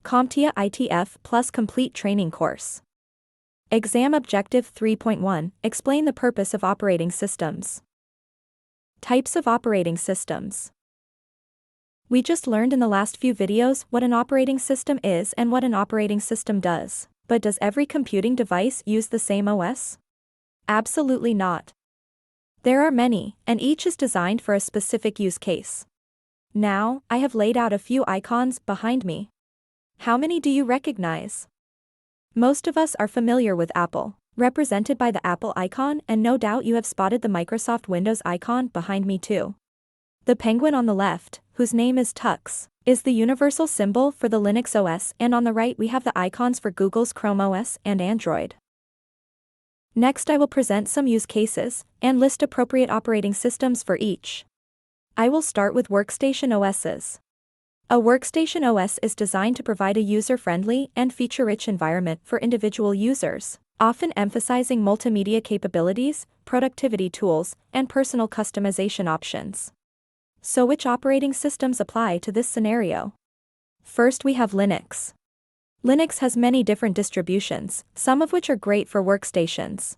CompTIA ITF Plus Complete Training Course. Exam Objective 3.1 Explain the purpose of operating systems. Types of operating systems. We just learned in the last few videos what an operating system is and what an operating system does, but does every computing device use the same OS? Absolutely not. There are many, and each is designed for a specific use case. Now, I have laid out a few icons behind me. How many do you recognize? Most of us are familiar with Apple, represented by the Apple icon, and no doubt you have spotted the Microsoft Windows icon behind me too. The penguin on the left, whose name is Tux, is the universal symbol for the Linux OS, and on the right we have the icons for Google's Chrome OS and Android. Next I will present some use cases, and list appropriate operating systems for each. I will start with workstation OSs. A workstation OS is designed to provide a user-friendly and feature-rich environment for individual users, often emphasizing multimedia capabilities, productivity tools, and personal customization options. So which operating systems apply to this scenario? First we have Linux. Linux has many different distributions, some of which are great for workstations.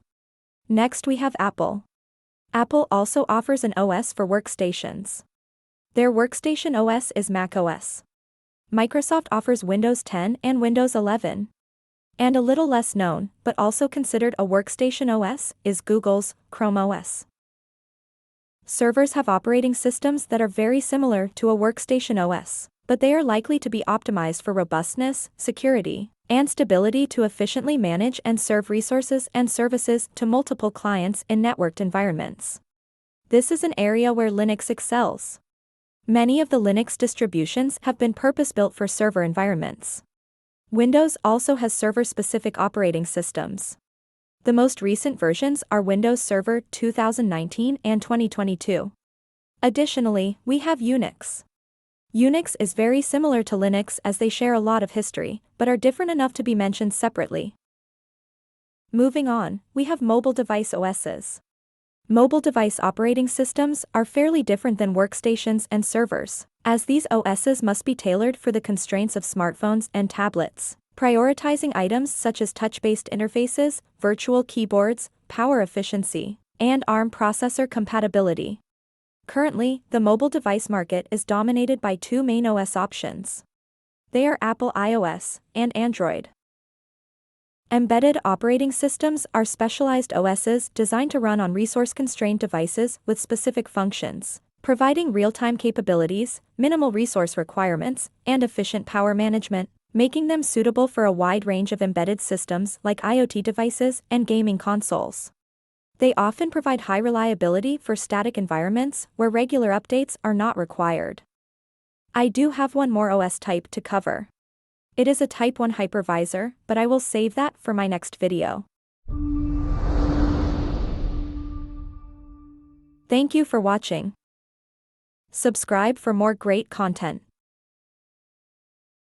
Next we have Apple. Apple also offers an OS for workstations. Their workstation OS is Mac OS. Microsoft offers Windows 10 and Windows 11. And a little less known, but also considered a workstation OS, is Google's Chrome OS. Servers have operating systems that are very similar to a workstation OS, but they are likely to be optimized for robustness, security, and stability to efficiently manage and serve resources and services to multiple clients in networked environments. This is an area where Linux excels. Many of the Linux distributions have been purpose-built for server environments. Windows also has server-specific operating systems. The most recent versions are Windows Server 2019 and 2022. Additionally, we have Unix. Unix is very similar to Linux as they share a lot of history, but are different enough to be mentioned separately. Moving on, we have mobile device OSs. Mobile device operating systems are fairly different than workstations and servers, as these OSs must be tailored for the constraints of smartphones and tablets, prioritizing items such as touch-based interfaces, virtual keyboards, power efficiency, and ARM processor compatibility. Currently, the mobile device market is dominated by two main OS options. They are Apple iOS and Android. Embedded operating systems are specialized OSs designed to run on resource-constrained devices with specific functions, providing real-time capabilities, minimal resource requirements, and efficient power management, making them suitable for a wide range of embedded systems like IoT devices and gaming consoles. They often provide high reliability for static environments where regular updates are not required. I do have one more OS type to cover. It is a Type 1 hypervisor, but I will save that for my next video. Thank you for watching. Subscribe for more great content.